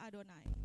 Adonai.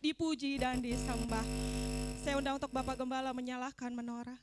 Dipuji dan disembah. Saya undang untuk Bapak Gembala menyalakan menorah.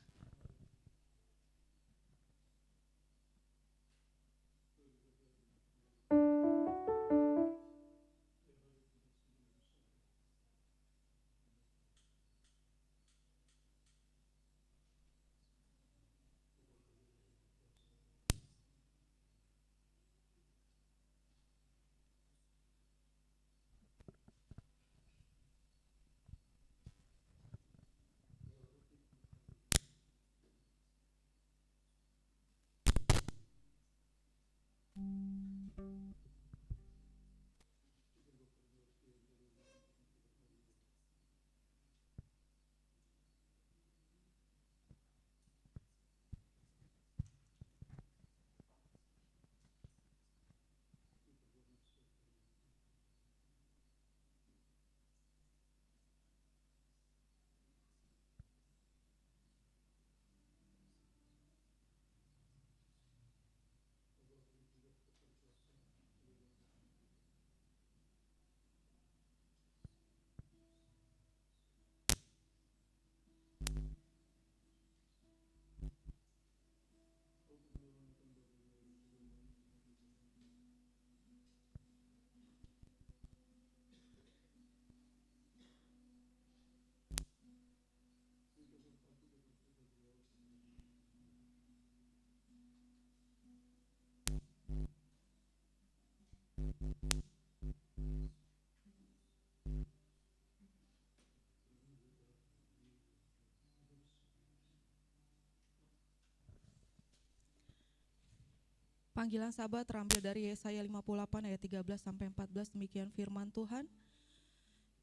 Panggilan sahabat terambil dari Yesaya 58 ayat 13 sampai 14, demikian firman Tuhan.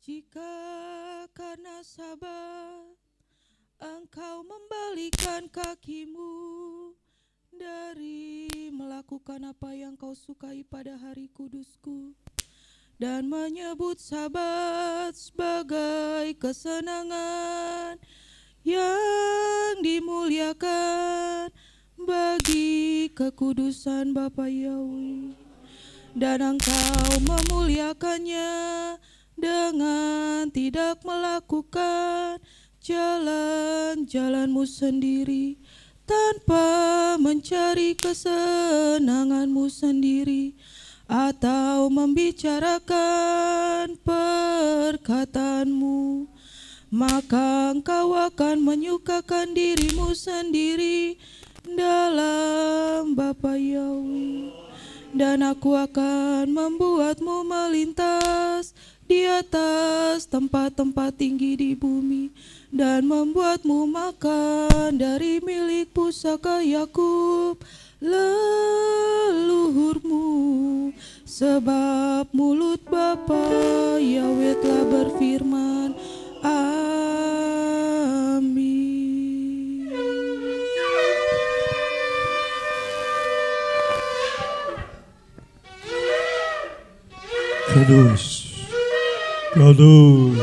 Jika karena sabar engkau membalikan kakimu dari melakukan apa yang kau sukai pada hari kudusku, dan menyebut Sabat sebagai kesenangan yang dimuliakan bagi kekudusan Bapa Yahweh, dan engkau memuliakannya dengan tidak melakukan jalan-jalanmu sendiri, tanpa mencari kesenanganmu sendiri, atau membicarakan perkataanmu, maka engkau akan menyukakan dirimu sendiri dalam Bapa Yahweh, dan aku akan membuatmu melintas di atas tempat-tempat tinggi di bumi, dan membuatmu makan dari milik pusaka Yakub leluhurmu, sebab mulut Bapa Yahweh telah berfirman. Amin. Kudus, kudus,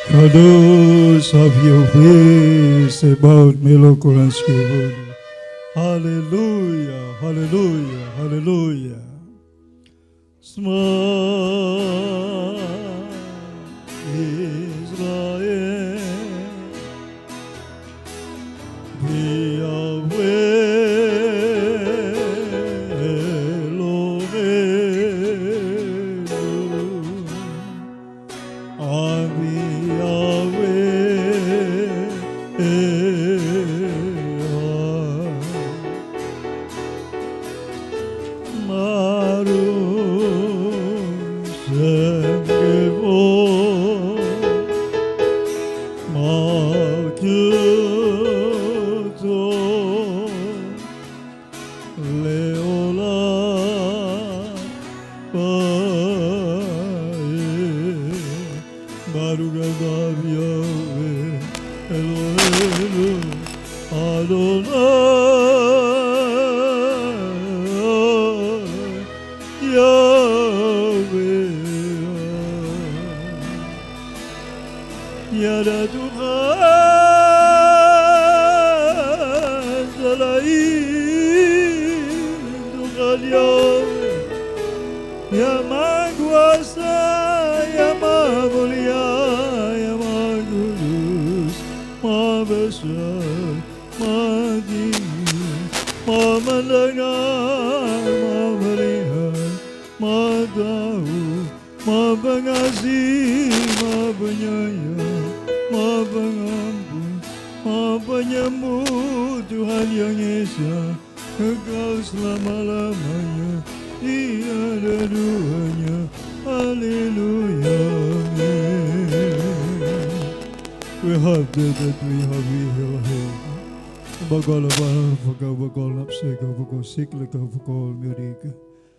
kudus of your face about Melokolansky. Hallelujah, hallelujah, hallelujah. Smile Israel, be aware.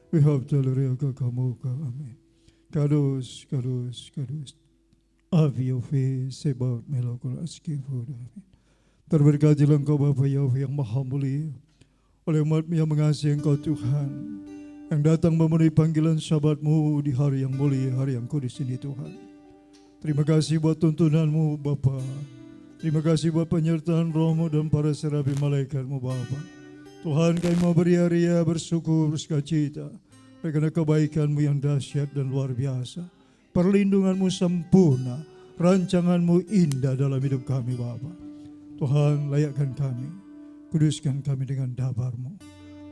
We have Jalariaka Kamuka, Amen. Kados, Kados, Kados. Have your face about Melokolansky, Amen. Terberkatilah Engkau Bapa Yahweh yang Maha Mulia, oleh umat yang mengasihi Engkau Tuhan, yang datang memenuhi panggilan Sabat-Mu di hari yang mulia, hari yang kudus ini Tuhan. Terima kasih buat tuntunan-Mu Bapa. Terima kasih buat penyertaan Roh-Mu dan para serabi malaikat-Mu Bapa. Tuhan, kami mau beria-ria, bersyukur, bersukacita karena kebaikan-Mu yang dahsyat dan luar biasa. Perlindungan-Mu sempurna, rancangan-Mu indah dalam hidup kami Bapa. Tuhan, layakkan kami, kuduskan kami dengan dabar-Mu.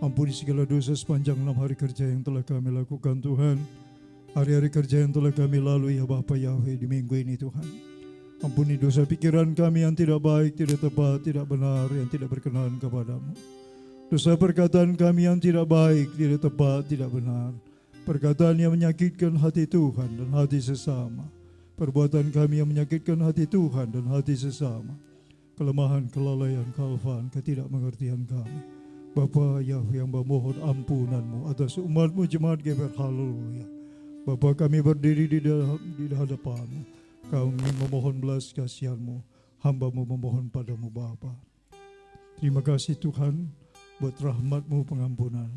Ampuni segala dosa sepanjang 6 hari kerja yang telah kami lakukan Tuhan. Hari-hari kerja yang telah kami lalui ya Bapa Yahweh di minggu ini Tuhan. Ampuni dosa pikiran kami yang tidak baik, tidak tepat, tidak benar, yang tidak berkenan kepada-Mu. Dosa perkataan kami yang tidak baik, tidak tepat, tidak benar. Perkataan yang menyakitkan hati Tuhan dan hati sesama. Perbuatan kami yang menyakitkan hati Tuhan dan hati sesama. Kelemahan, kelalaian, kealfaan, ketidakmengertian kami. Bapa Yahweh yang memohon ampunanmu atas umatmu jemaat GBR. Haleluya. Bapa, kami berdiri di hadapanmu. Kami memohon belas kasihanmu. Hambamu memohon padamu Bapa. Terima kasih Tuhan buat rahmatmu pengampunan.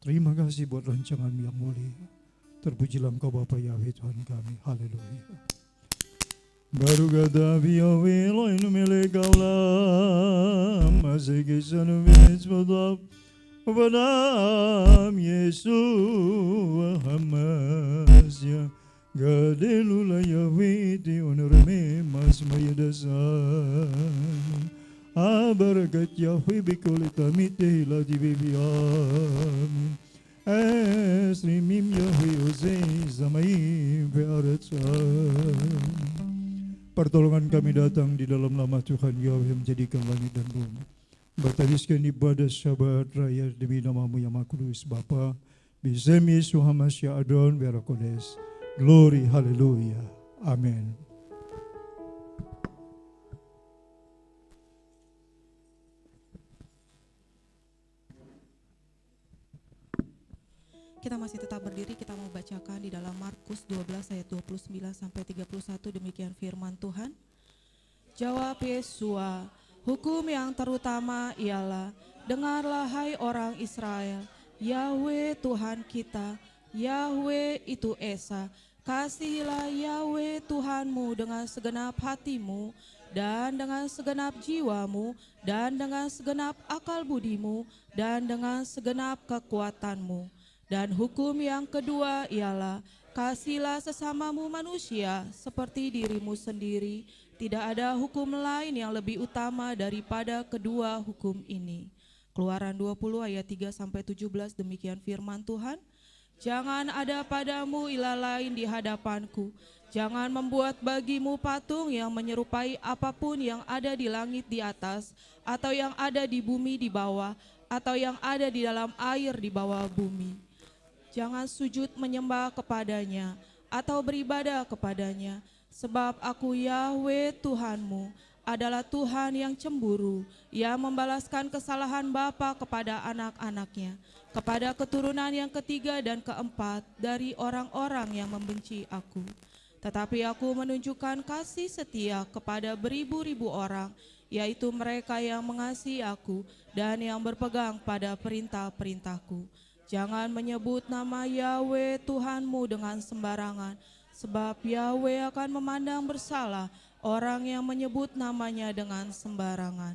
Terima kasih buat rancanganmu yang mulia. Terpujilah Engkau Bapa Yahweh Tuhan kami. Haleluya. Baru kata Yahweh Elohim milik kaulam masih kisah numis betul Padam Yesus Hamasya Gadelula Yahweh di onorme mas mayadasan Abarakat Yahweh bikolita mitehila di bibiam Esrimim Yahweh Ozei Zamaim Bearatsan. Pertolongan kami datang di dalam nama Tuhan Yahweh yang menjadikan langit dan bumi. Bertariskan ibadah Syabat Raya demi namamu yang Maha Kudus Bapa. Bisem Yesus Hamasya Adon Berakodes. Glory, haleluya. Amin. Kita masih tetap berdiri, kita mau bacakan di dalam Markus 12 ayat 29 sampai 31, demikian firman Tuhan. Jawab Yesua, hukum yang terutama ialah, dengarlah hai orang Israel, Yahweh Tuhan kita, Yahweh itu Esa. Kasihilah Yahweh Tuhanmu dengan segenap hatimu, dan dengan segenap jiwamu, dan dengan segenap akal budimu, dan dengan segenap kekuatanmu. Dan hukum yang kedua ialah, kasihilah sesamamu manusia seperti dirimu sendiri. Tidak ada hukum lain yang lebih utama daripada kedua hukum ini. Keluaran 20 ayat 3 sampai 17, demikian firman Tuhan. Jangan ada padamu ilah lain di hadapanku. Jangan membuat bagimu patung yang menyerupai apapun yang ada di langit di atas, atau yang ada di bumi di bawah, atau yang ada di dalam air di bawah bumi. Jangan sujud menyembah kepadanya atau beribadah kepadanya, sebab aku Yahweh Tuhanmu adalah Tuhan yang cemburu, yang membalaskan kesalahan bapa kepada anak-anaknya, kepada keturunan yang ketiga dan keempat dari orang-orang yang membenci aku. Tetapi aku menunjukkan kasih setia kepada beribu-ribu orang, yaitu mereka yang mengasihi aku dan yang berpegang pada perintah-perintahku. Jangan menyebut nama Yahweh Tuhanmu dengan sembarangan, sebab Yahweh akan memandang bersalah orang yang menyebut namanya dengan sembarangan.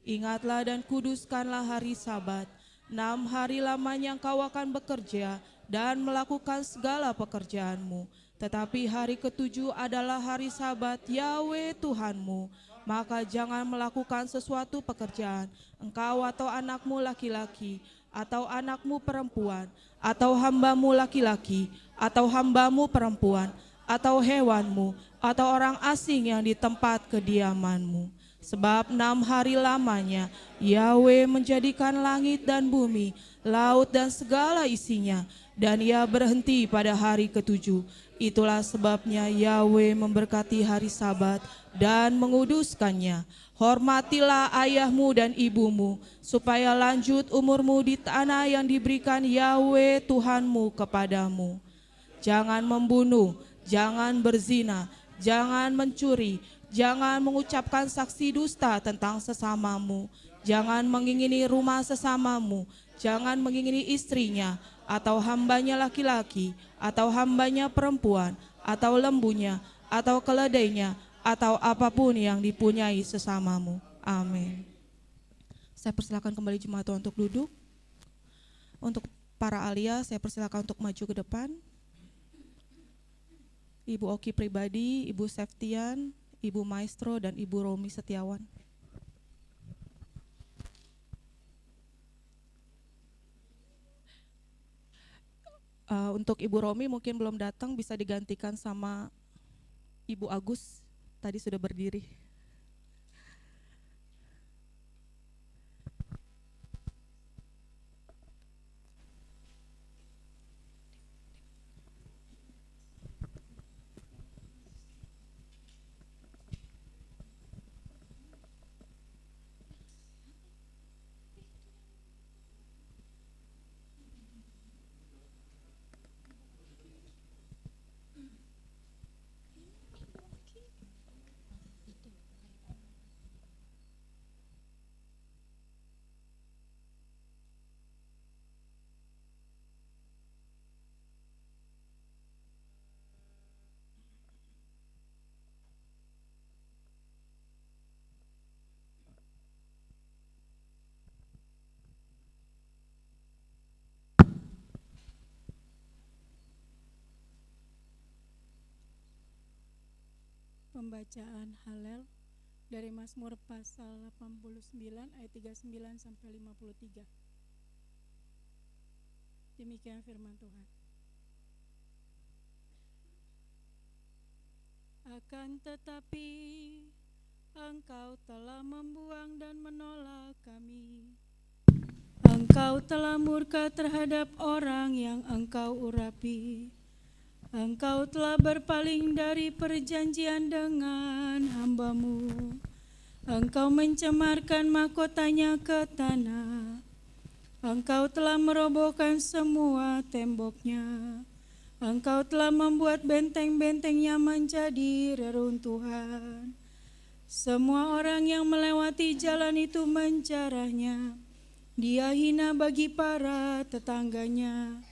Ingatlah dan kuduskanlah hari Sabat. 6 hari lamanya engkau akan bekerja dan melakukan segala pekerjaanmu. Tetapi hari ketujuh adalah hari Sabat Yahweh Tuhanmu. Maka jangan melakukan sesuatu pekerjaan, engkau atau anakmu laki-laki, atau anakmu perempuan, atau hambamu laki-laki, atau hambamu perempuan, atau hewanmu, atau orang asing yang di tempat kediamanmu. Sebab 6 hari lamanya Yahweh menjadikan langit dan bumi, laut dan segala isinya, dan ia berhenti pada hari ketujuh. Itulah sebabnya Yahweh memberkati hari Sabat dan menguduskannya. Hormatilah ayahmu dan ibumu, supaya lanjut umurmu di tanah yang diberikan Yahweh Tuhanmu kepadamu. Jangan membunuh, jangan berzina, jangan mencuri, jangan mengucapkan saksi dusta tentang sesamamu, jangan mengingini rumah sesamamu, jangan mengingini istrinya, atau hambanya laki-laki, atau hambanya perempuan, atau lembunya, atau keledainya, atau apapun yang dipunyai sesamamu. Amin. Saya persilakan kembali jemaat Tuhan untuk duduk. Untuk para alia, saya persilakan untuk maju ke depan. Ibu Oki pribadi, Ibu Septian, Ibu Maestro, dan Ibu Romi Setiawan. Untuk Ibu Romi mungkin belum datang, bisa digantikan sama Ibu Agus, tadi sudah berdiri. pembacaan Halel dari Mazmur pasal 89 ayat 39 sampai 53. Demikian firman Tuhan. Akan tetapi Engkau telah membuang dan menolak kami. Engkau telah murka terhadap orang yang Engkau urapi. Engkau telah berpaling dari perjanjian dengan hamba-Mu. Engkau mencemarkan mahkotanya ke tanah. Engkau telah merobohkan semua temboknya. Engkau telah membuat benteng-bentengnya menjadi reruntuhan. Semua orang yang melewati jalan itu menjarahnya. Dia hina bagi para tetangganya.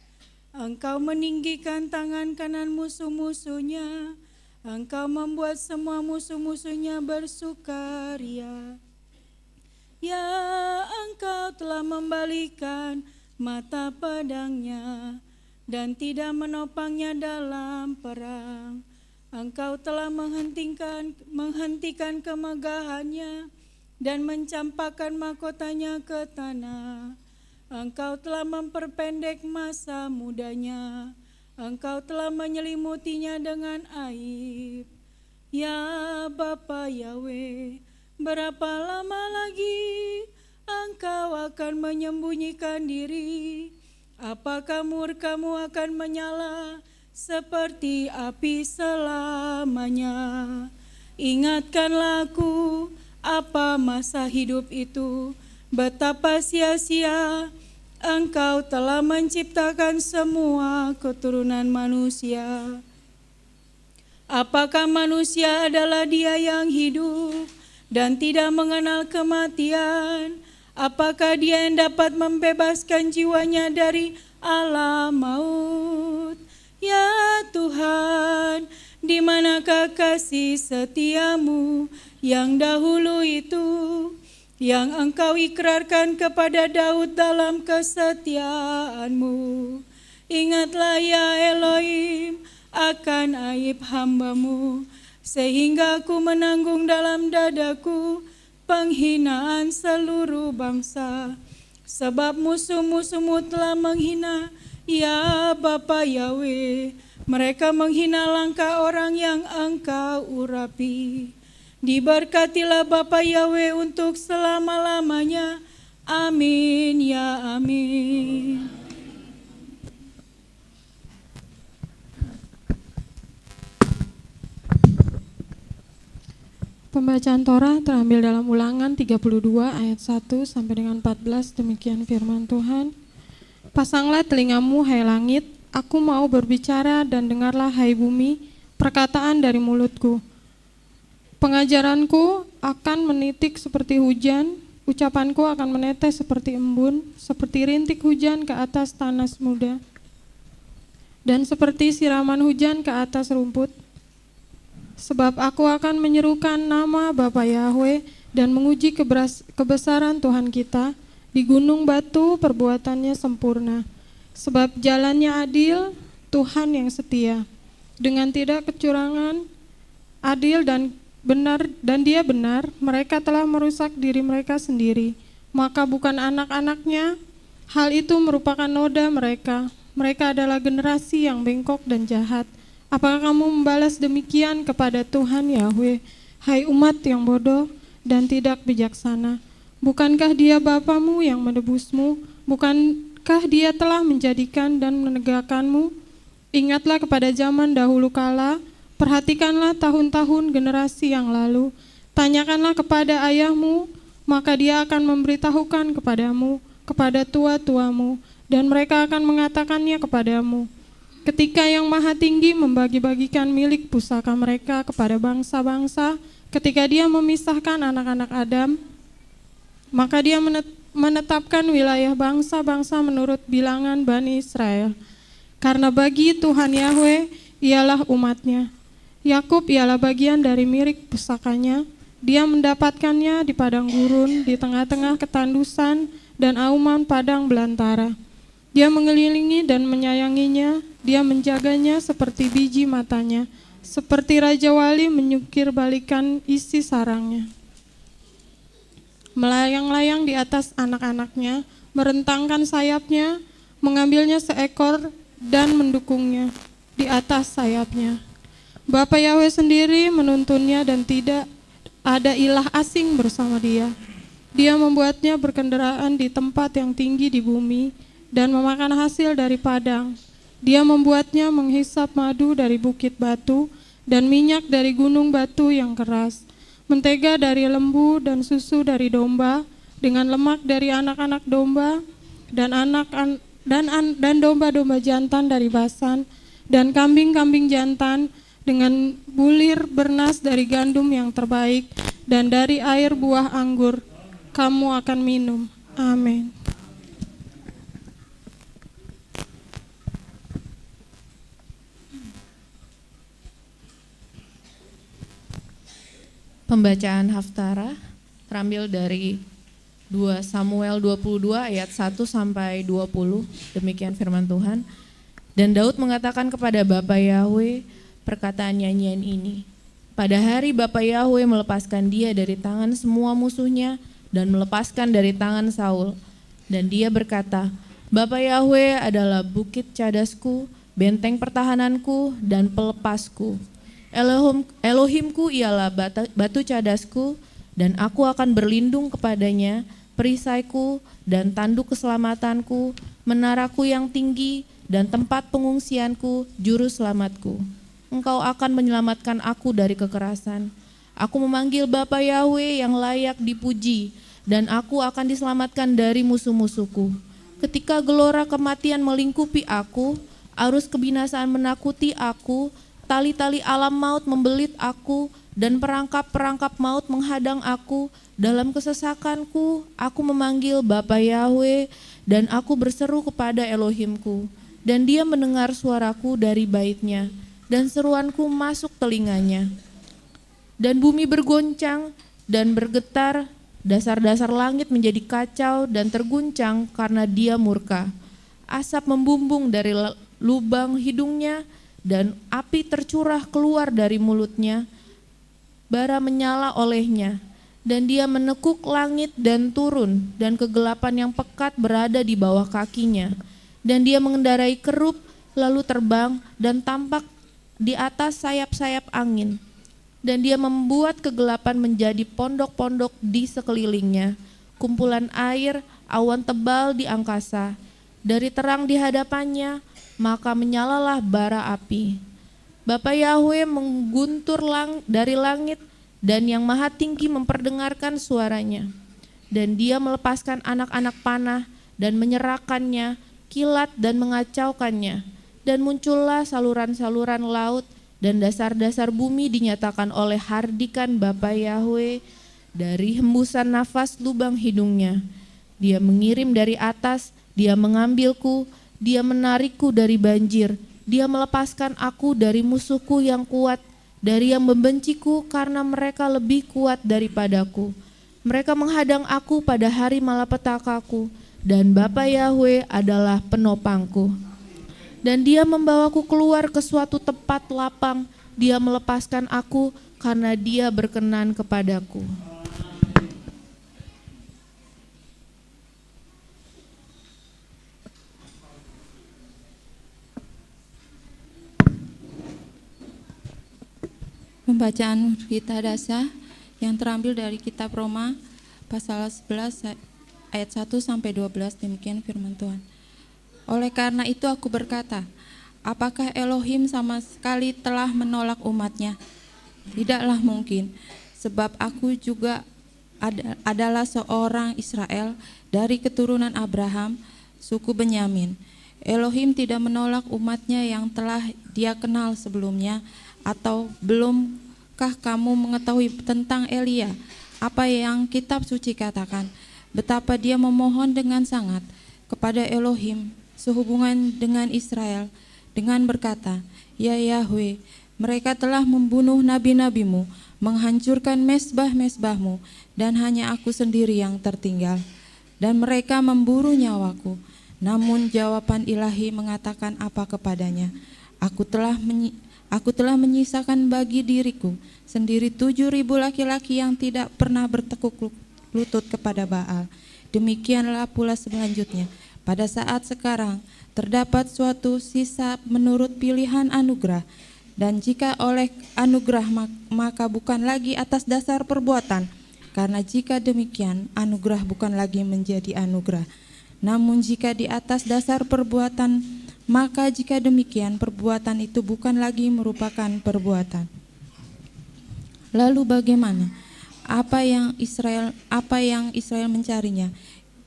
Engkau meninggikan tangan kanan musuh-musuhnya. Engkau membuat semua musuh-musuhnya bersukaria. Ya, Engkau telah membalikan mata pedangnya dan tidak menopangnya dalam perang. Engkau telah menghentikan kemegahannya dan mencampakkan mahkotanya ke tanah. Engkau telah memperpendek masa mudanya. Engkau telah menyelimutinya dengan aib. Ya Bapa Yahweh, berapa lama lagi Engkau akan menyembunyikan diri? Apakah murka-Mu akan menyala seperti api selamanya? Ingatkanlah aku apa masa hidup itu, betapa sia-sia Engkau telah menciptakan semua keturunan manusia. Apakah manusia adalah dia yang hidup dan tidak mengenal kematian? Apakah dia yang dapat membebaskan jiwanya dari alam maut? Ya Tuhan, di manakah kasih setia-Mu yang dahulu itu, yang Engkau ikrarkan kepada Daud dalam kesetiaan-Mu? Ingatlah ya Elohim akan aib hamba-Mu, sehingga aku menanggung dalam dadaku penghinaan seluruh bangsa. Sebab musuh-musuh-Mu telah menghina, ya Bapa Yahweh, mereka menghina langkah orang yang Engkau urapi. Diberkatilah Bapa Yahweh untuk selama-lamanya. Amin ya amin. Pembacaan Torah terambil dalam Ulangan 32 ayat 1 sampai dengan 14. Demikian firman Tuhan. Pasanglah telingamu hai langit, aku mau berbicara, dan dengarlah hai bumi perkataan dari mulutku. Pengajaranku akan menitik seperti hujan, ucapanku akan menetes seperti embun, seperti rintik hujan ke atas tanah muda, dan seperti siraman hujan ke atas rumput. Sebab aku akan menyerukan nama Bapa Yahweh dan menguji kebesaran Tuhan kita. Di gunung batu perbuatannya sempurna. Sebab jalannya adil, Tuhan yang setia. Dengan tidak kecurangan, adil dan benar, dan Dia benar. Mereka telah merusak diri mereka sendiri. Maka bukan anak-anaknya, hal itu merupakan noda mereka. Mereka adalah generasi yang bengkok dan jahat. Apakah kamu membalas demikian kepada Tuhan Yahweh, hai umat yang bodoh dan tidak bijaksana? Bukankah Dia Bapamu yang menebusmu? Bukankah Dia telah menjadikan dan menegakkanmu? Ingatlah kepada zaman dahulu kala, perhatikanlah tahun-tahun generasi yang lalu. Tanyakanlah kepada ayahmu, maka dia akan memberitahukan kepadamu, kepada tua-tuamu, dan mereka akan mengatakannya kepadamu. Ketika Yang Maha Tinggi membagi-bagikan milik pusaka mereka kepada bangsa-bangsa, ketika Dia memisahkan anak-anak Adam, maka Dia menetapkan wilayah bangsa-bangsa menurut bilangan Bani Israel. Karena bagi Tuhan Yahweh ialah umatnya, Yakub ialah bagian dari milik pusakanya. Dia mendapatkannya di padang gurun, di tengah-tengah ketandusan dan auman padang belantara. Dia mengelilingi dan menyayanginya, Dia menjaganya seperti biji matanya. seperti Raja Wali menyukir balikan isi sarangnya. Melayang-layang di atas anak-anaknya, merentangkan sayapnya, mengambilnya seekor dan mendukungnya di atas sayapnya. Bapa Yahweh sendiri menuntunnya dan tidak ada ilah asing bersama dia. Dia membuatnya berkendaraan di tempat yang tinggi di bumi dan memakan hasil dari padang. Dia membuatnya menghisap madu dari bukit batu dan minyak dari gunung batu yang keras, mentega dari lembu dan susu dari domba, dengan lemak dari anak-anak domba dan domba-domba jantan dari Basan, dan kambing-kambing jantan, dengan bulir bernas dari gandum yang terbaik, dan dari air buah anggur kamu akan minum. Amin. Pembacaan Haftarah terambil dari 2 Samuel 22 ayat 1 sampai 20. Demikian firman Tuhan. Dan Daud mengatakan kepada Bapa Yahweh perkataan nyanyian ini. Pada hari Bapa Yahweh melepaskan dia dari tangan semua musuhnya dan melepaskan dari tangan Saul. Dan dia berkata, Bapa Yahweh adalah bukit cadasku, benteng pertahananku dan pelepasku. Elohimku ialah batu cadasku, dan aku akan berlindung kepadanya, perisaiku dan tanduk keselamatanku, menaraku yang tinggi dan tempat pengungsianku, juru selamatku. Engkau akan menyelamatkan aku dari kekerasan. Aku memanggil Bapa Yahweh yang layak dipuji, dan aku akan diselamatkan dari musuh-musuhku. Ketika gelora kematian melingkupi aku, arus kebinasaan menakuti aku, tali-tali alam maut membelit aku, dan perangkap-perangkap maut menghadang aku. Dalam kesesakanku, aku memanggil Bapa Yahweh, dan aku berseru kepada Elohimku. Dan dia mendengar suaraku dari baitnya, dan seruanku masuk telinganya. Dan bumi bergoncang dan bergetar, dasar-dasar langit menjadi kacau dan terguncang karena dia murka. Asap membumbung dari lubang hidungnya, dan api tercurah keluar dari mulutnya, bara menyala olehnya, dan dia menekuk langit dan turun, dan kegelapan yang pekat berada di bawah kakinya. Dan dia mengendarai kerub, lalu terbang, dan tampak di atas sayap-sayap angin. Dan dia membuat kegelapan menjadi pondok-pondok di sekelilingnya, kumpulan air, awan tebal di angkasa. Dari terang di hadapannya, maka menyalalah bara api. Bapa Yahweh mengguntur dari langit, dan yang maha tinggi memperdengarkan suaranya. Dan dia melepaskan anak-anak panah dan menyerahkannya, kilat dan mengacaukannya. Dan muncullah saluran-saluran laut, dan dasar-dasar bumi dinyatakan oleh hardikan Bapa Yahweh dari hembusan nafas lubang hidungnya. Dia mengirim dari atas, dia mengambilku, dia menarikku dari banjir, dia melepaskan aku dari musuhku yang kuat, dari yang membenciku karena mereka lebih kuat daripadaku. Mereka menghadang aku pada hari malapetakaku, dan Bapa Yahweh adalah penopangku. Dan dia membawaku keluar ke suatu tempat lapang, dia melepaskan aku karena dia berkenan kepadaku. Pembacaan kita dasar yang terambil dari kitab Roma pasal 11 ayat 1 sampai 12. Demikian firman Tuhan. Oleh karena itu aku berkata, apakah Elohim sama sekali telah menolak umatnya? Tidaklah mungkin, sebab aku juga adalah seorang Israel dari keturunan Abraham, suku Benyamin. Elohim tidak menolak umatnya yang telah dia kenal sebelumnya. Atau belumkah kamu mengetahui tentang Elia, apa yang kitab suci katakan, betapa dia memohon dengan sangat kepada Elohim sehubungan dengan Israel, dengan berkata, ya Yahweh, mereka telah membunuh nabi-nabimu, menghancurkan mesbah-mesbahmu, dan hanya aku sendiri yang tertinggal. Dan mereka memburu nyawaku. Namun jawaban ilahi mengatakan apa kepadanya? Aku telah menyisakan bagi diriku sendiri 7.000 laki-laki yang tidak pernah bertekuk lutut kepada Baal. Demikianlah pula selanjutnya. Pada saat sekarang terdapat suatu sisa menurut pilihan anugerah. Dan jika oleh anugerah maka bukan lagi atas dasar perbuatan. Karena jika demikian anugerah bukan lagi menjadi anugerah. Namun jika di atas dasar perbuatan, maka jika demikian perbuatan itu bukan lagi merupakan perbuatan. Lalu bagaimana? Apa yang Israel mencarinya?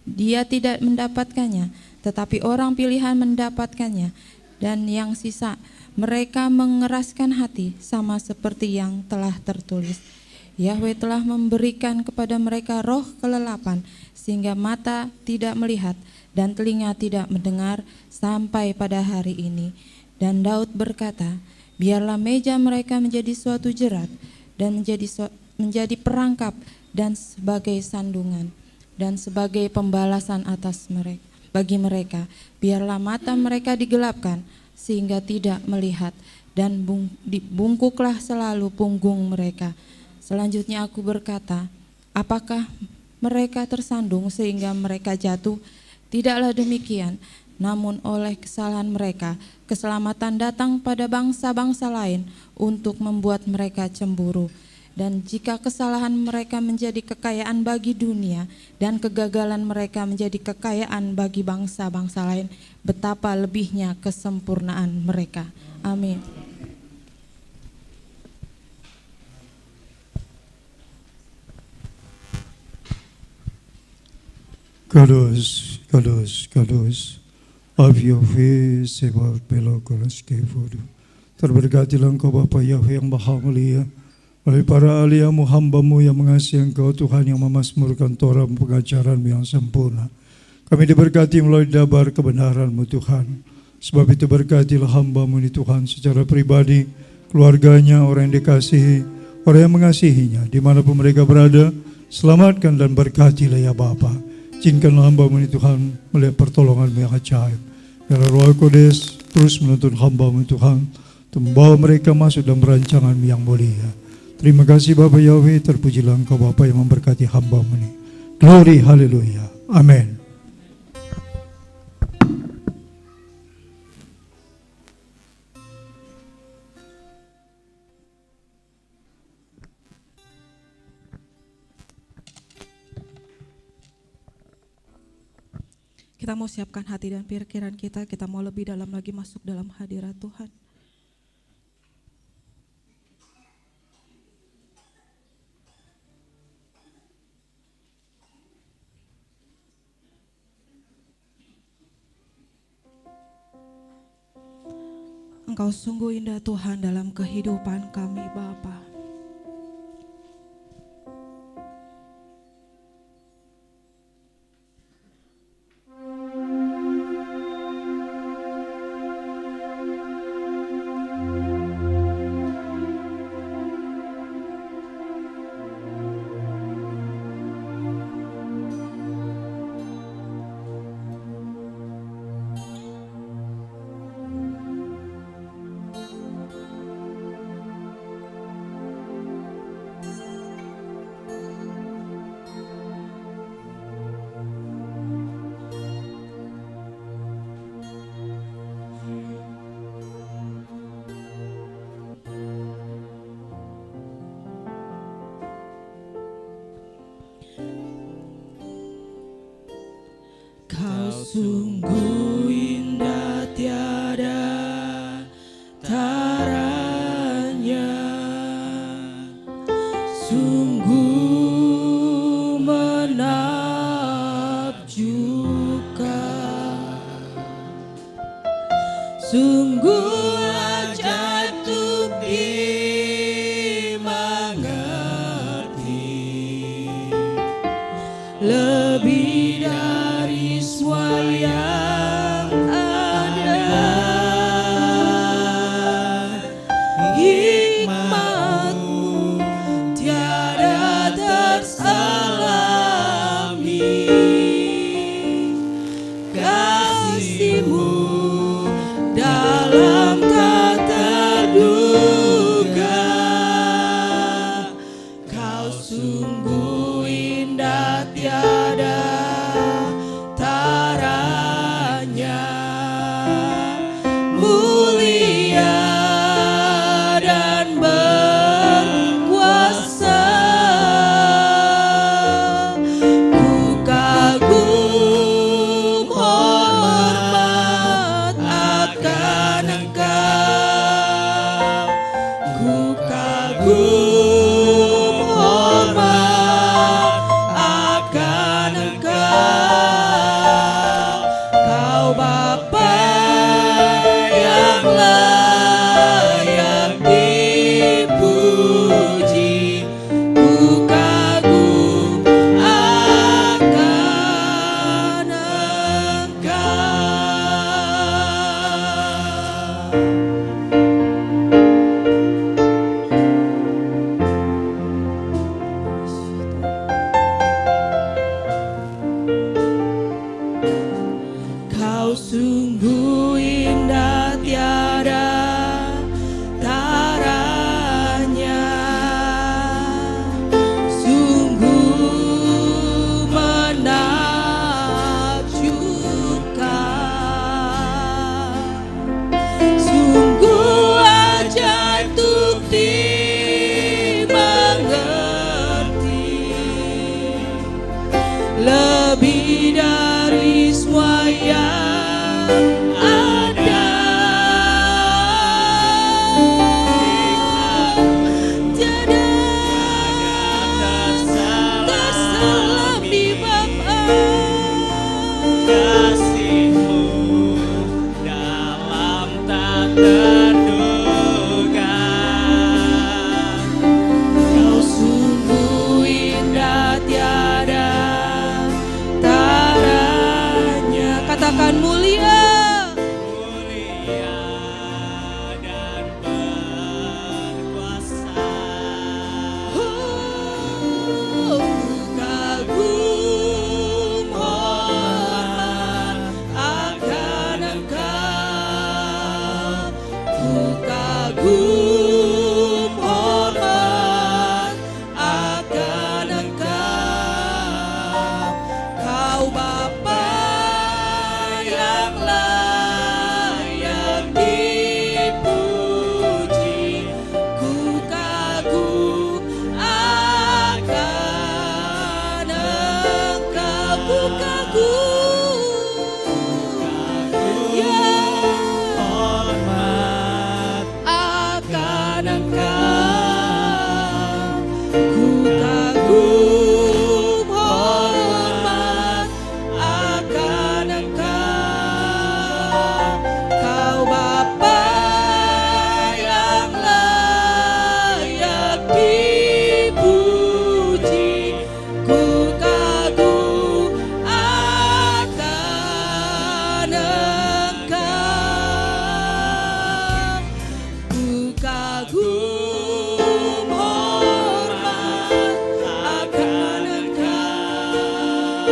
Dia tidak mendapatkannya, tetapi orang pilihan mendapatkannya. Dan yang sisa, mereka mengeraskan hati sama seperti yang telah tertulis. Yahweh telah memberikan kepada mereka roh kelelapan, sehingga mata tidak melihat dan telinga tidak mendengar sampai pada hari ini. Dan Daud berkata, biarlah meja mereka menjadi suatu jerat dan menjadi perangkap dan sebagai sandungan dan sebagai pembalasan atas mereka. Bagi mereka, biarlah mata mereka digelapkan sehingga tidak melihat dan bungkuklah selalu punggung mereka. Selanjutnya aku berkata, apakah mereka tersandung sehingga mereka jatuh? Tidaklah demikian, namun oleh kesalahan mereka, keselamatan datang pada bangsa-bangsa lain untuk membuat mereka cemburu. Dan jika kesalahan mereka menjadi kekayaan bagi dunia dan kegagalan mereka menjadi kekayaan bagi bangsa-bangsa lain, betapa lebihnya kesempurnaan mereka. Amin. Kudus, kudus, kudus. Of your face, sebab belokolas kevodu. Terberkatilah Engkau Bapa Yahweh yang Maha Mulia, oleh para ahlimu hamba-Mu yang mengasihi Engkau Tuhan, yang memasmurkan Torah pengajaran-Mu yang sempurna. Kami diberkati melalui dabar kebenaran-Mu Tuhan. Sebab itu berkatilah hamba-Mu ini Tuhan secara pribadi, keluarganya, orang yang dikasihi, orang yang mengasihinya, dimanapun mereka berada. Selamatkan dan berkatilah ya Bapa. Izinkanlah hamba-Mu ini Tuhan melihat pertolongan-Mu yang ajaib. Biarlah Roh Kudus terus menuntun hamba-Mu Tuhan untuk membawa mereka masuk dalam rancangan-Mu yang mulia. Terima kasih Bapa Yahweh, terpujilah Engkau Bapa yang memberkati hamba-Mu ini. Glory, haleluya, amin. Kita mau siapkan hati dan pikiran kita mau lebih dalam lagi masuk dalam hadirat Tuhan. Engkau sungguh indah Tuhan dalam kehidupan kami Bapa. Kau sungguh indah tiada taranya, sungguh menakjubkan, sungguh ajaib untuk dimengerti, lebih dari semua yang ada. Hikmat-Mu tiada terselami, kasih-Mu dalam tak terduga. tiada taranya, mulia dan berkuasa. Ku kagum hormat akan Engkau, ku kagum hormat akan Engkau, Kau Bapa yang layak dipuji. Ku kagum akan Engkau. Kau sungguh indah tiada taranya, sungguh menakjubkan, sungguh ajaib untuk dimengerti, lebih dari semua yang ada. Tiada terselami Bapa, Kasih-Mu dalam tak terduga. Kau sungguh indah tiada taranya. Katakan mulia. Mulia dan berkuasa. Ku kagum hormat akan Engkau, ku kagum hormat akan Engkau, Kau Bapa yang layak dipuji. Ku kagum akan Engkau, ku kagum, ya, Hormat akan Engkau, ku kagum hormat akan Engkau, Kau Bapa yang layak dipuji. Ku kagum akan Engkau, ku kagum hormat akan Engkau,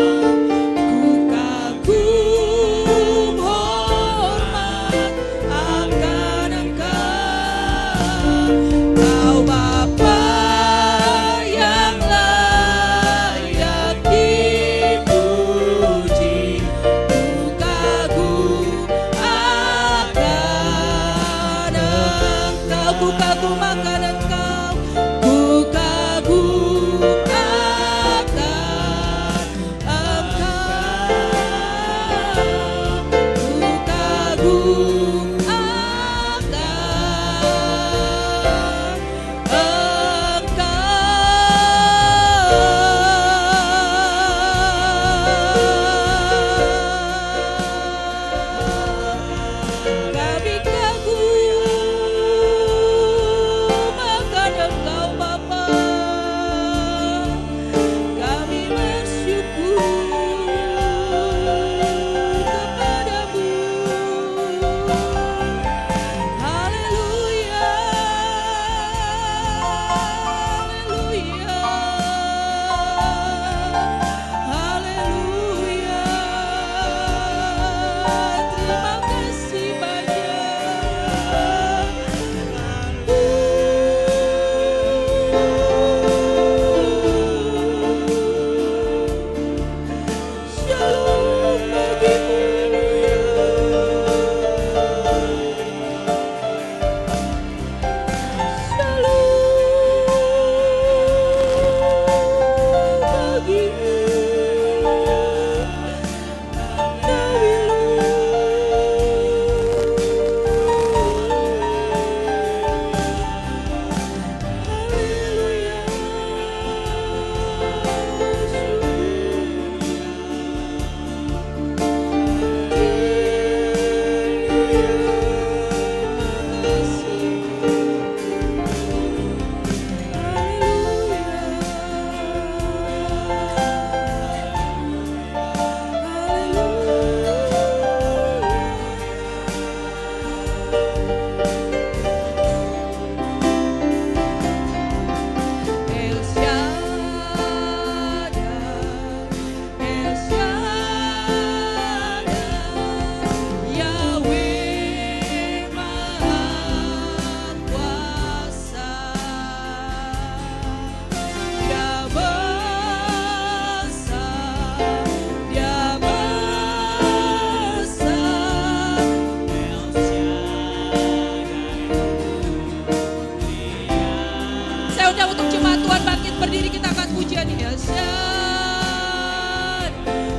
ku kagum hormat akan Engkau, Kau Bapa yang layak dipuji. Ku kagum akan Engkau, ku kagum akan Engkau, ku kagum akan Engkau.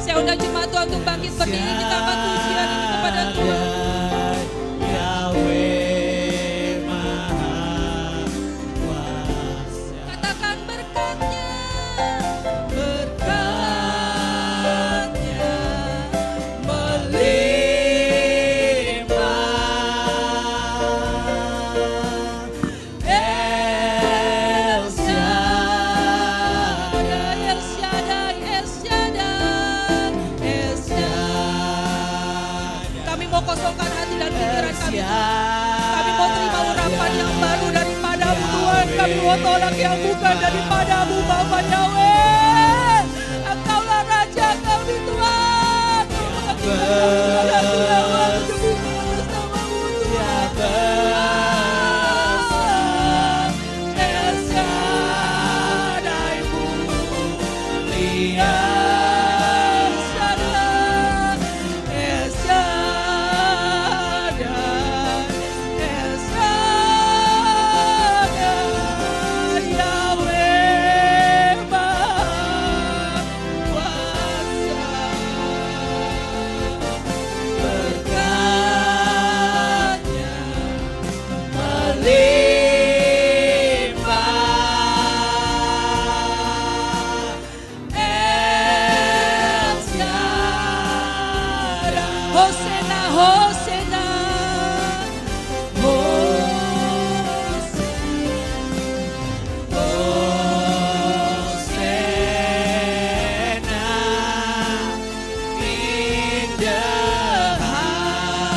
Saya undang jemaat Tuhan untuk bangkit berdiri, kita angkat pujian ini kepada Tuhan. Yahweh Maha Kuasa. Katakan berkatnya melimpah. El Shaddai, El Shaddai, El Shaddai, El Shaddai. Kami mau kosongkan hati dan pikiran kami. Kami mau terima urapan yang baru daripadamu Tuhan. Kami mau tolak yang bukan daripadamu Bapa Yahweh. Engkaulah Raja kami Tuhan. Kami berdoa Tuhan demi bersamamu Tuhan. El Shaddai mulia. El Shaddai, El Shaddai, El Shaddai, Yahweh Maha Kuasa. Berkatnya melimpah. El Shaddai. Hosena, Hosena, Hosena in the highest.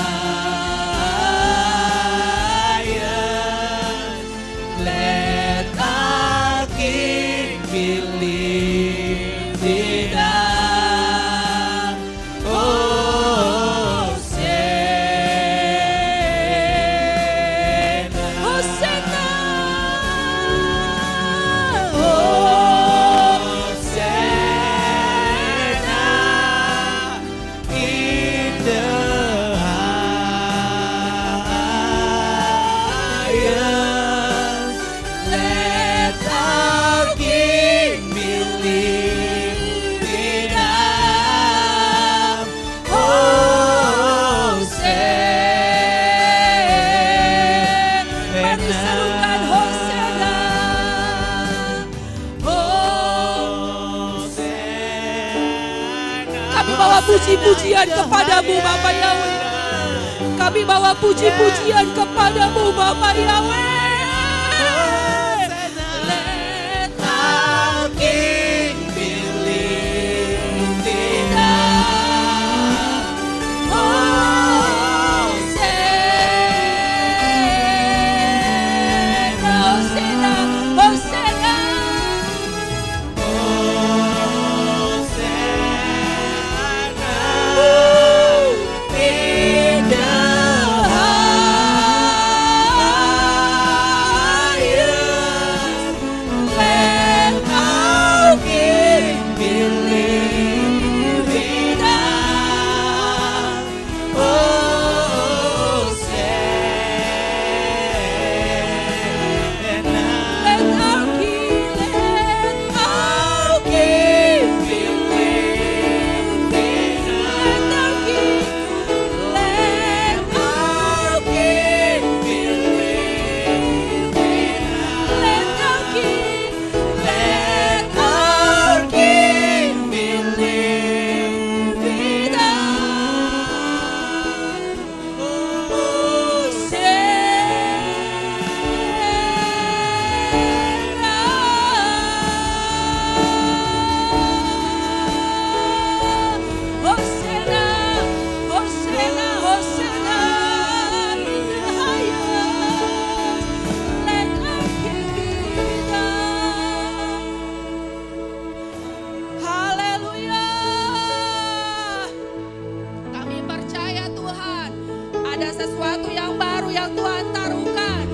Let our King be lifted up. Hosanna, Hosanna in the highest. Let our King be lifted up. Hosanna. Mari serukan Hosanna. Hosanna. Kami bawa puji-pujian kepadamu Bapa Yahweh. Kami bawa puji-pujian kepadamu Bapa Yahweh. Let our King be lifted up. Hosanna, Hosanna, Hosanna in the highest. Let our King be lifted up. Hosanna. Let our King be lifted up. Let our King, let our King be lifted up. Let our King, let our King be lifted up. Hosanna, Hosanna, Hosanna in the highest. Let our King be lifted up. Haleluya. Kami percaya Tuhan, ada sesuatu yang baru yang Tuhan taruhkan.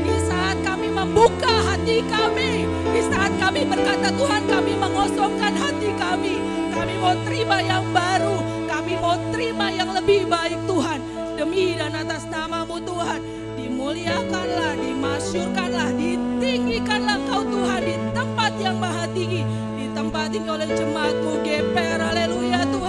Di saat kami membuka hati kami, di saat kami berkata Tuhan, kami mengosongkan hati kami. Kami mau terima yang baru, kami mau terima yang lebih baik Tuhan. Demi dan atas namamu Tuhan, dimuliakanlah, dimasyurkanlah, ditinggikanlah Engkau Tuhan di tempat yang maha tinggi. Di tempat ini oleh jemaatmu GPR, haleluya Tuhan.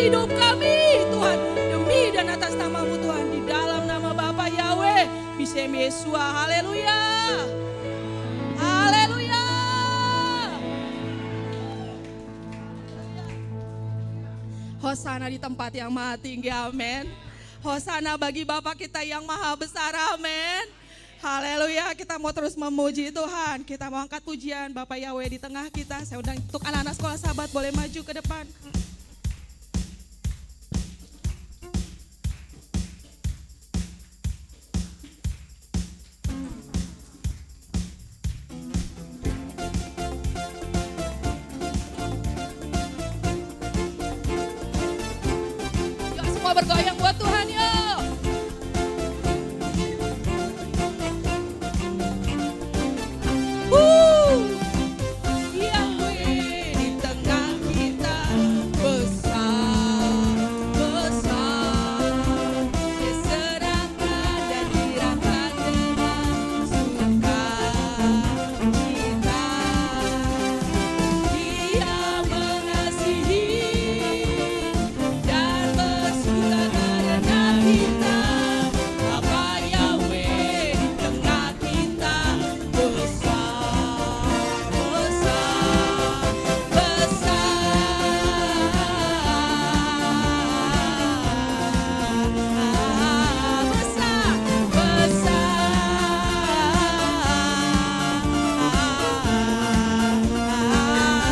hidup kami Tuhan. Demi dan atas nama-Mu Tuhan, di dalam nama Bapa Yahweh, Bishem Yesua, haleluya. Haleluya. Hosana di tempat yang maha tinggi, amin. Hosana bagi Bapa kita yang maha besar, amin. Haleluya, kita mau terus memuji Tuhan. Kita mau angkat pujian Bapak Yahweh di tengah kita. Saya undang untuk anak-anak sekolah sahabat boleh maju ke depan. Yuk semua bergoyang buat Tuhan yuk. Yahweh di tengah kita besar, besar. Dia serahkan dan dirahkan dengan sukacita. Dia mengasihi dan bersuka karena kita. Bapa Yahweh di tengah kita besar, besar, besar.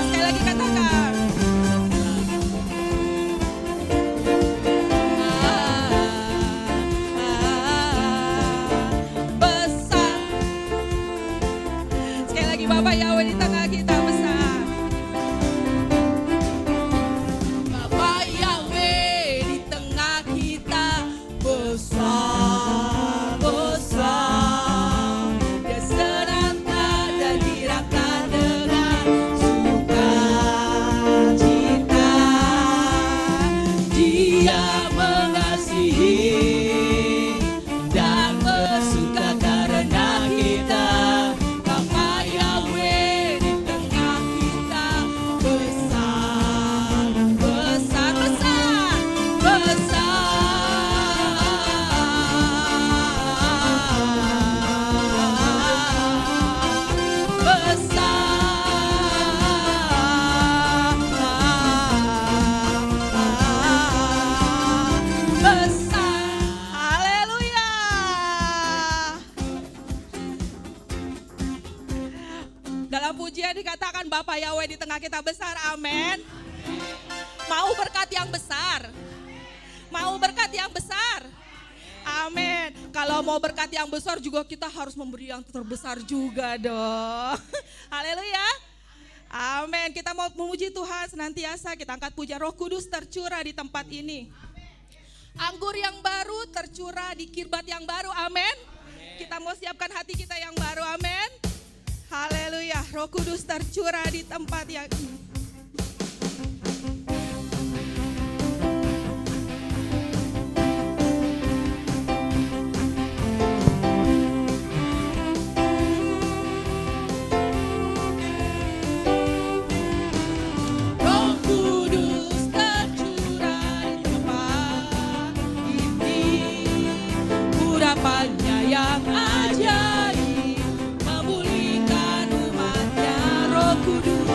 Sekali lagi katakan. Besar. Sekali lagi Bapak Yahweh di tengah kita besar. Bapak Yahweh di tengah kita besar, besar. Dia serahkan dan dirahkan dengan sukacita. Dia mengasihi dan bersuka karena kita. Bapa Yahweh di tengah kita besar, besar, besar, besar, besar. Haleluya. Dalam pujian dikatakan Bapak Yahweh di tengah kita besar, amin. Mau berkat yang besar? Mau berkat yang besar? Amin. Kalau mau berkat yang besar juga kita harus memberi yang terbesar juga dong. Haleluya. Amin. Kita mau memuji Tuhan senantiasa. Kita angkat pujian, Roh Kudus tercurah di tempat ini. Anggur yang baru tercurah di kirbat yang baru, amin. Kita mau siapkan hati kita yang baru, amin. Haleluya, Roh Kudus tercurah di tempat yang ini. Roh Kudus tercurah di tempat ini. Urapannya yang ajaib memulihkan umatnya. Roh Kudus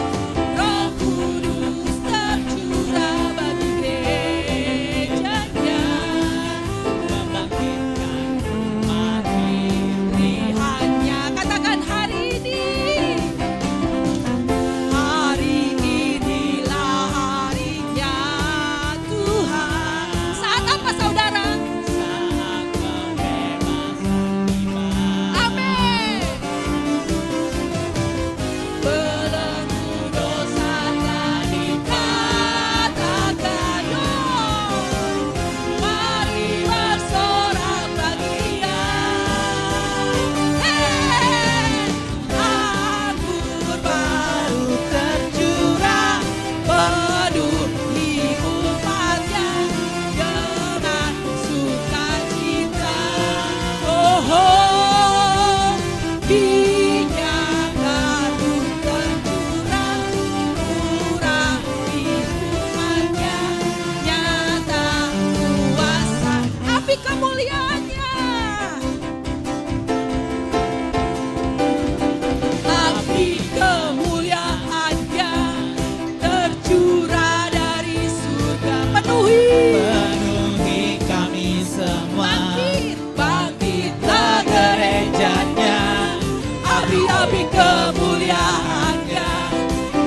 api kemuliaan-Nya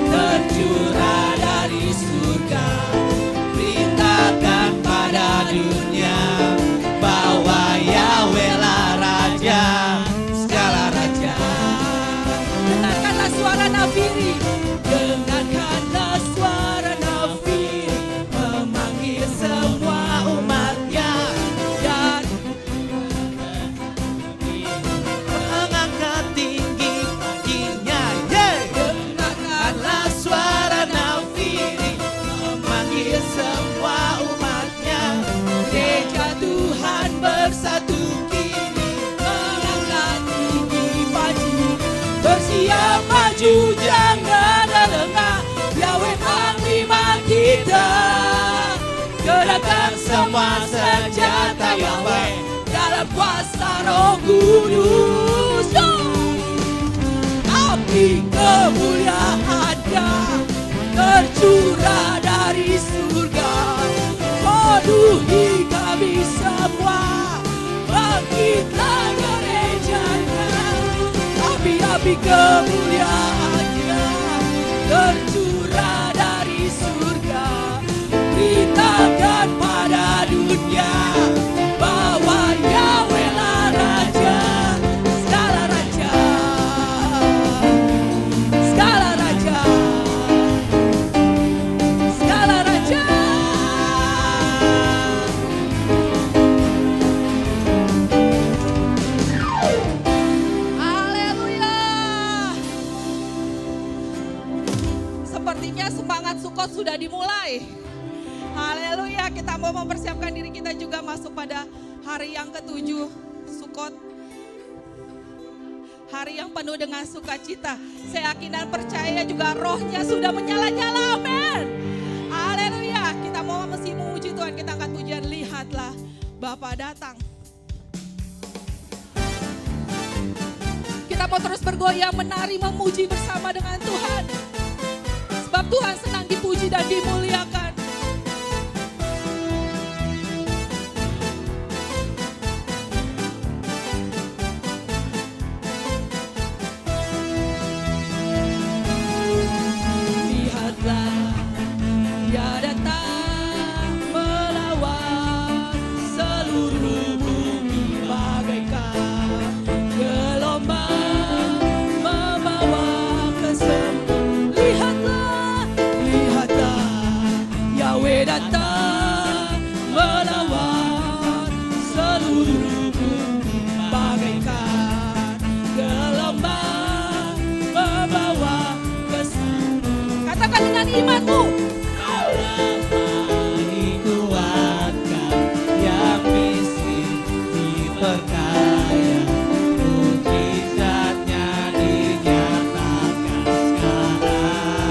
tercurah dari surga. Beritakan pada dunia bahwa Yahweh lah Raja, segala raja. Dengarkanlah suara nafiri, dengarkanlah suara nafiri memanggil semua umat-Nya dan Mengangkat tinggi kakinya, dengarkanlah suara nafiri memanggil semua umatnya. gereja Tuhan bersatu kini, mengangkat tinggi maju, bersiap maju jangan lengah. Yahweh panglima kita, gerakkan semua senjata Yahweh dalam kuasa Roh Kudus. Yo! Api kemuliaan-Nya tercurah dari surga, penuhi kami semua, bangkitlah gereja-Nya. Api-api kemuliaan-Nya tercurah dari surga, beritakan pada dunia bahwa Yahweh lah Raja, segala raja, segala raja, segala raja. Haleluya. Sepertinya semangat Sukot sudah dimulai. Haleluya, kita mau mempersiapkan diri kita juga masuk pada hari yang ke-7 Sukot. Hari yang penuh dengan sukacita. Saya yakin dan percaya juga rohnya sudah menyala-nyala, amin. Haleluya, kita mau mesti memuji Tuhan, kita angkat pujian, lihatlah Bapa datang. Kita mau terus bergoyang, menari, memuji bersama dengan Tuhan. Sebab Tuhan senang dipuji dan dimuliakan. Lihatlah, Dia datang melawan seluruh bumi bagaikan gelombang membawa kesembuhan. Lihatlah, lihatlah, Yahweh datang melawan seluruh bumi bagaikan gelombang membawa kesembuhan. Katakan dengan imanmu. Dikuatkan yang miskin diperkaya, mujizatnya dinyatakan sekarang.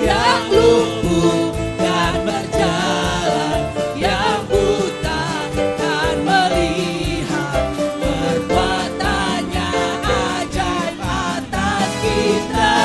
Yang lumpuh dan berjalan, yang buta dan melihat, perbuatannya ajaib atas kita.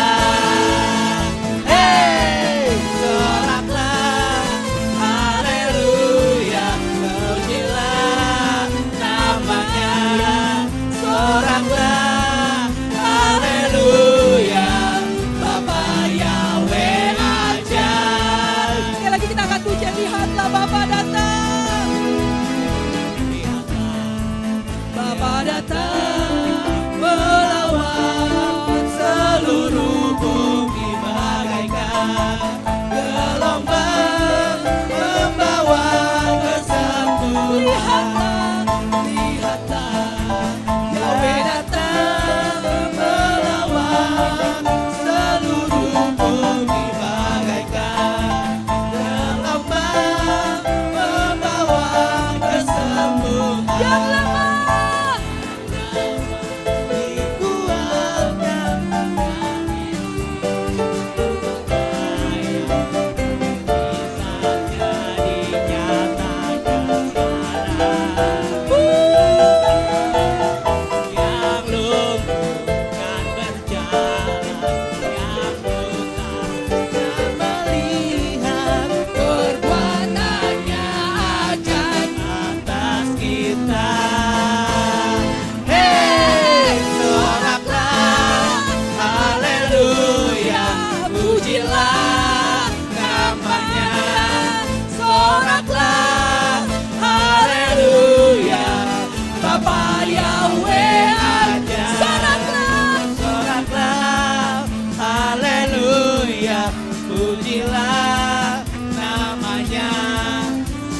pujilah namanya,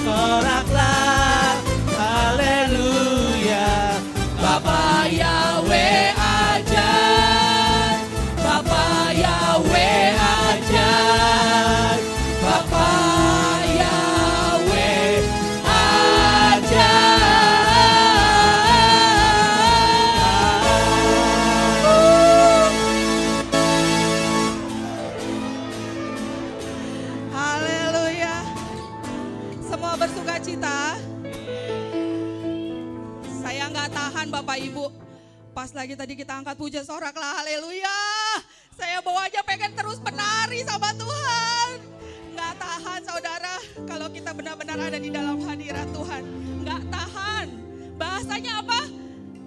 soraklah haleluya. Bapa Yahweh ajar, Bapa Yahweh ajar, Bapa Yahweh Haleluya. Semua bersuka cita. Saya nggak tahan Bapak Ibu. Pas lagi tadi kita angkat puja soraklah haleluya. Saya bawanya pengen terus menari sama Tuhan. Nggak tahan saudara kalau kita benar-benar ada di dalam hadirat Tuhan. Nggak tahan. Bahasanya apa?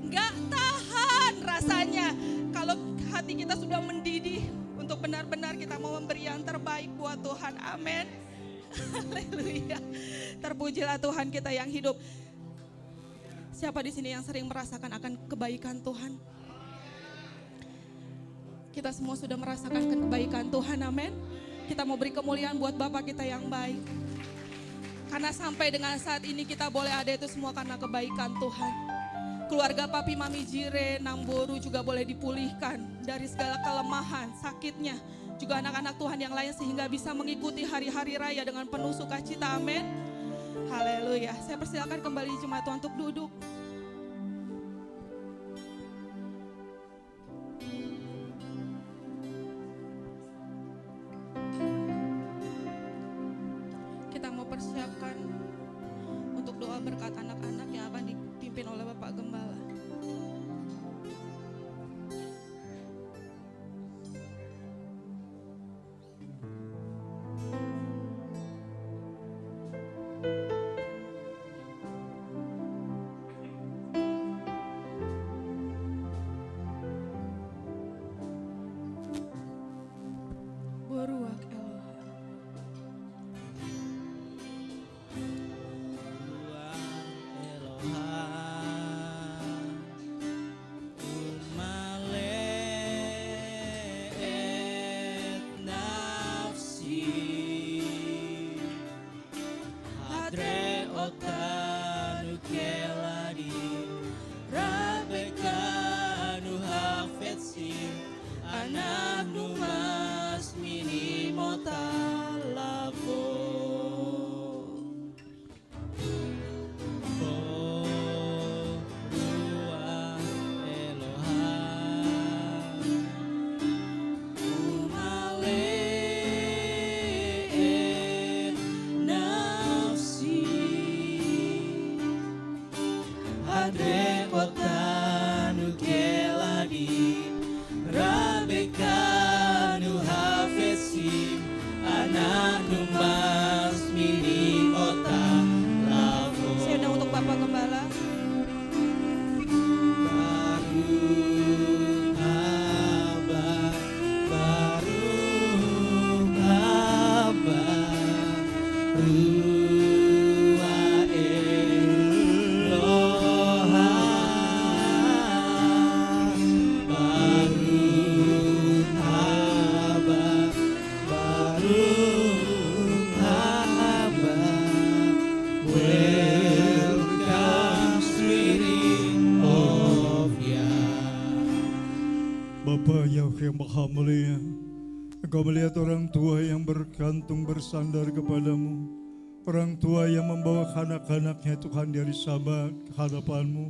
Nggak tahan rasanya. Kalau hati kita sudah mendidih untuk benar-benar kita mau memberi yang terbaik buat Tuhan. Amin. Haleluya. Terpujilah Tuhan kita yang hidup. Siapa di sini yang sering merasakan akan kebaikan Tuhan? Kita semua sudah merasakan kebaikan Tuhan, amin. Kita mau beri kemuliaan buat Bapa kita yang baik. Karena sampai dengan saat ini kita boleh ada itu semua karena kebaikan Tuhan. Keluarga Papi Mami Jire, Namboru juga boleh dipulihkan dari segala kelemahan, sakitnya. Juga anak-anak Tuhan yang lain sehingga bisa mengikuti hari-hari raya dengan penuh sukacita, amin. Haleluya. Saya persilakan kembali jemaat Tuhan untuk duduk. Kita mau persiapkan untuk doa berkat anak-anak yang akan dipimpin oleh Bapak Gembala. Baruak Elohim. Saya undang untuk Bapak Gembala. Bapa Yahweh yang Maha Mulia, Engkau melihat orang tua yang bergantung bersandar kepadamu, orang tua yang membawa anak-anaknya Tuhan dari Sabat ke hadapanmu,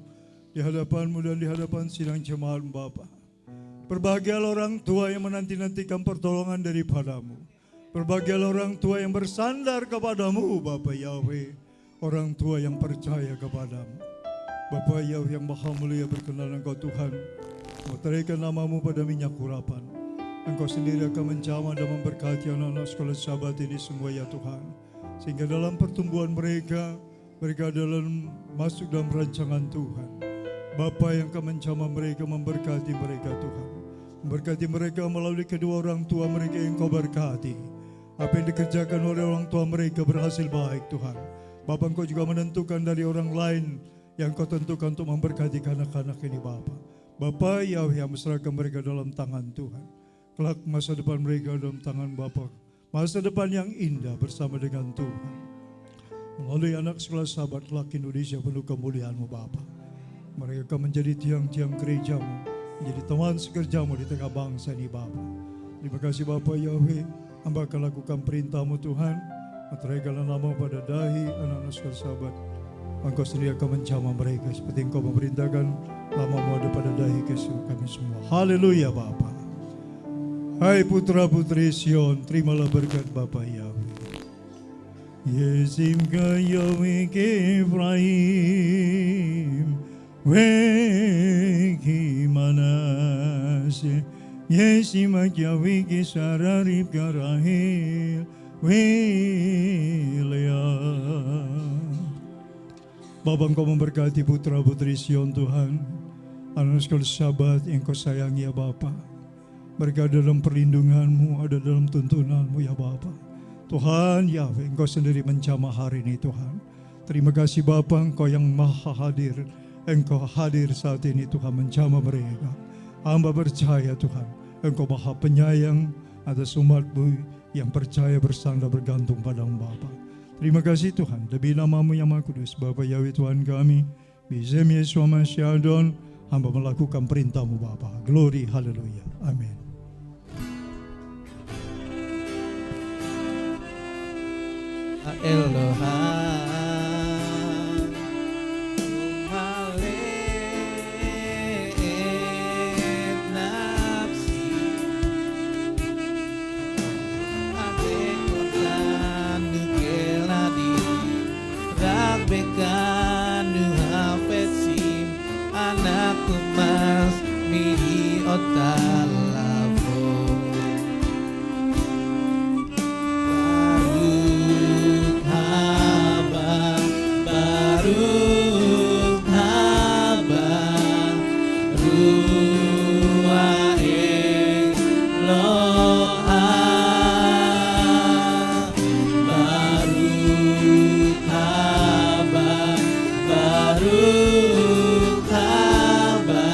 di hadapanmu dan di hadapan sidang jemaat Bapa. Berbahagialah orang tua yang menanti-nantikan pertolongan daripadamu. Berbahagialah orang tua yang bersandar kepadamu Bapa Yahweh, orang tua yang percaya kepadamu. Bapa Yahweh yang Maha Mulia, berkenan Engkau Tuhan, meteraikan namamu pada minyak urapan. Engkau sendiri akan menjamah dan memberkati anak-anak sekolah Sabat ini semua ya Tuhan. Sehingga dalam pertumbuhan mereka dalam masuk dalam rancangan Tuhan. Bapa yang akan menjamah mereka, memberkati mereka Tuhan. Memberkati mereka melalui kedua orang tua mereka yang Kau berkati. Apa yang dikerjakan oleh orang tua mereka berhasil baik Tuhan. Bapa, Engkau juga menentukan dari orang lain yang Kau tentukan untuk memberkati anak-anak ini Bapa. Bapa Yahweh yang menyerahkan mereka dalam tangan Tuhan. Kelak masa depan mereka dalam tangan Bapa. masa depan yang indah bersama dengan Tuhan. Melalui anak sekolah sahabat laki Indonesia penuh kemuliaan-Mu Bapa. Mereka akan menjadi tiang-tiang gereja-Mu, menjadi teman sekerja-Mu di tengah bangsa ini Bapa. Terima kasih Bapa Yahweh, hamba akan lakukan perintah-Mu Tuhan. Meteraikanlah nama pada dahi anak-anak sekolah sahabat. Engkau sendiri akan menjamah mereka seperti Engkau memerintahkan nama-Mu ada pada dahi keseluruhan kami semua. Haleluya Bapa. Hai putra-putri Sion, terimalah berkat Bapa Yahweh. Yesim Yahweh ke Efraim, Weki Manase, Yesim Yahweh ke Sararib ke Rahel, Welea. Bapa Engkau memberkati putra-putri Sion Tuhan, anak sekolah sahabat yang Kau sayangi ya Bapa. Mereka ada dalam perlindungan-Mu, ada dalam tuntunan-Mu ya Bapa. Tuhan Yahweh, Engkau sendiri menjamah hari ini Tuhan. Terima kasih Bapa, Engkau yang maha hadir. Engkau hadir saat ini Tuhan menjamah mereka. Hamba percaya Tuhan, Engkau maha penyayang atas umat-Mu yang percaya bersandar bergantung padamu Bapa. Terima kasih Tuhan, demi nama-Mu yang maha kudus, Bapa Yahweh Tuhan kami. Bizem Yesus Masyadon, hamba melakukan perintah-Mu Bapa. Glory, haleluya, amin. Elohim Umalet nafsi Abekotanu keladi Ragbekanu hafetsim Anakku mas miri otalavo Baruch haba Ruah Elohim Baruch haba Baruch haba